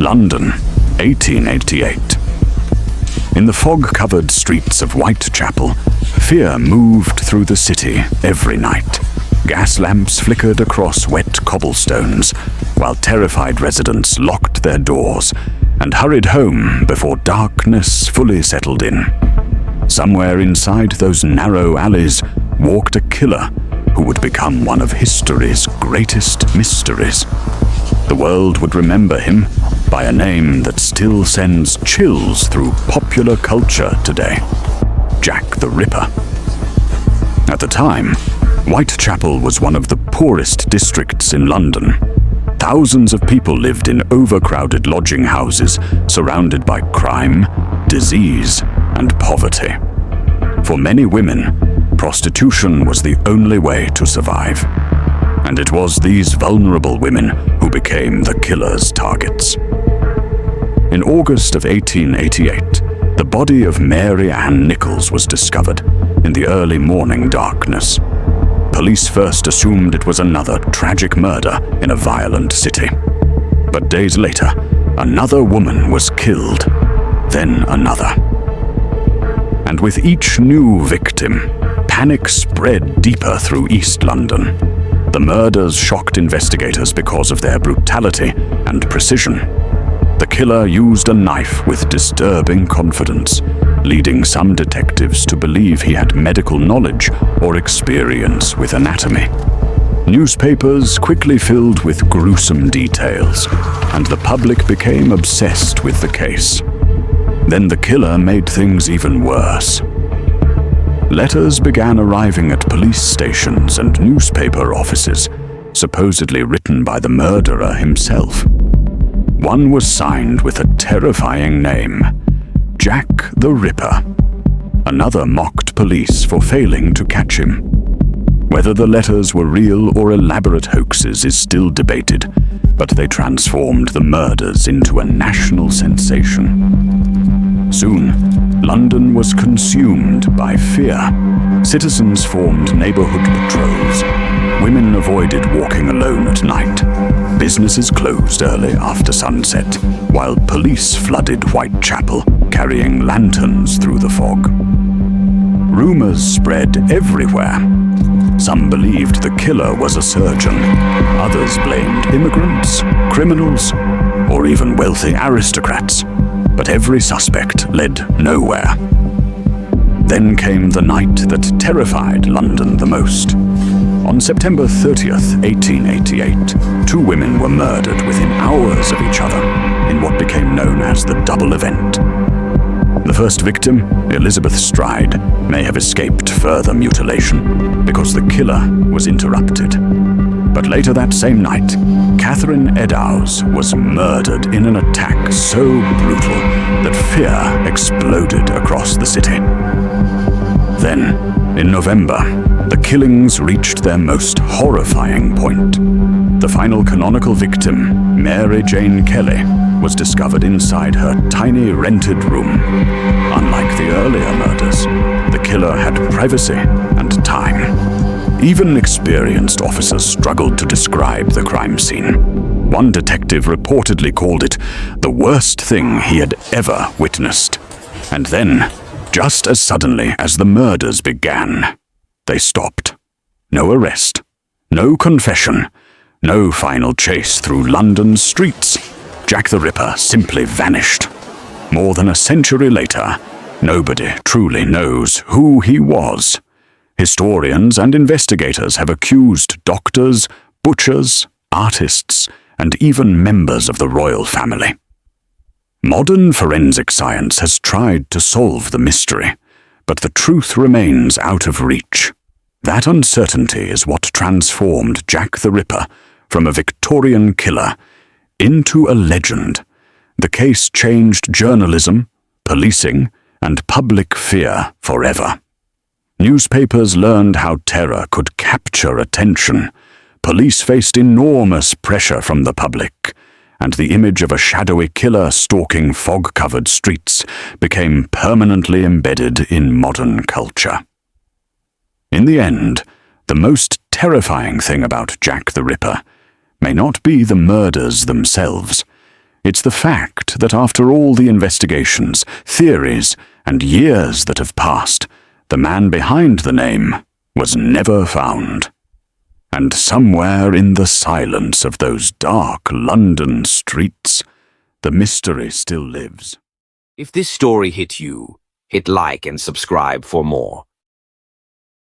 London, 1888. In the fog-covered streets of Whitechapel, fear moved through the city every night. Gas lamps flickered across wet cobblestones, while terrified residents locked their doors and hurried home before darkness fully settled in. Somewhere inside those narrow alleys walked a killer who would become one of history's greatest mysteries. The world would remember him by a name that still sends chills through popular culture today: Jack the Ripper. At the time, Whitechapel was one of the poorest districts in London. Thousands of people lived in overcrowded lodging houses surrounded by crime, disease, and poverty. For many women, prostitution was the only way to survive. And it was these vulnerable women who became the killer's targets. In August of 1888, the body of Mary Ann Nichols was discovered in the early morning darkness. Police first assumed it was another tragic murder in a violent city. But days later, another woman was killed, then another. And with each new victim, panic spread deeper through East London. The murders shocked investigators because of their brutality and precision. The killer used a knife with disturbing confidence, leading some detectives to believe he had medical knowledge or experience with anatomy. Newspapers quickly filled with gruesome details, and the public became obsessed with the case. Then the killer made things even worse. Letters began arriving at police stations and newspaper offices, supposedly written by the murderer himself. One was signed with a terrifying name: Jack the Ripper. Another mocked police for failing to catch him. Whether the letters were real or elaborate hoaxes is still debated, but they transformed the murders into a national sensation. Soon, London was consumed by fear. Citizens formed neighborhood patrols. Women avoided walking alone at night. Businesses closed early after sunset, while police flooded Whitechapel, carrying lanterns through the fog. Rumors spread everywhere. Some believed the killer was a surgeon. Others blamed immigrants, criminals, or even wealthy aristocrats. But every suspect led nowhere. Then came the night that terrified London the most. On September 30th, 1888, two women were murdered within hours of each other in what became known as the double event. The first victim, Elizabeth Stride, may have escaped further mutilation because the killer was interrupted. But later that same night, Catherine Eddowes was murdered in an attack so brutal that fear exploded across the city. Then, in November, the killings reached their most horrifying point. The final canonical victim, Mary Jane Kelly, was discovered inside her tiny rented room. Unlike the earlier murders, the killer had privacy and time. Even experienced officers struggled to describe the crime scene. One detective reportedly called it the worst thing he had ever witnessed. And then, just as suddenly as the murders began, they stopped. No arrest, no confession, no final chase through London's streets. Jack the Ripper simply vanished. More than a century later, nobody truly knows who he was. Historians and investigators have accused doctors, butchers, artists, and even members of the royal family. Modern forensic science has tried to solve the mystery, but the truth remains out of reach. That uncertainty is what transformed Jack the Ripper from a Victorian killer into a legend. The case changed journalism, policing, and public fear forever. Newspapers learned how terror could capture attention. Police faced enormous pressure from the public, and the image of a shadowy killer stalking fog-covered streets became permanently embedded in modern culture. In the end, the most terrifying thing about Jack the Ripper may not be the murders themselves. It's the fact that after all the investigations, theories, and years that have passed, the man behind the name was never found. And somewhere in the silence of those dark London streets, the mystery still lives. If this story hit you, hit like and subscribe for more.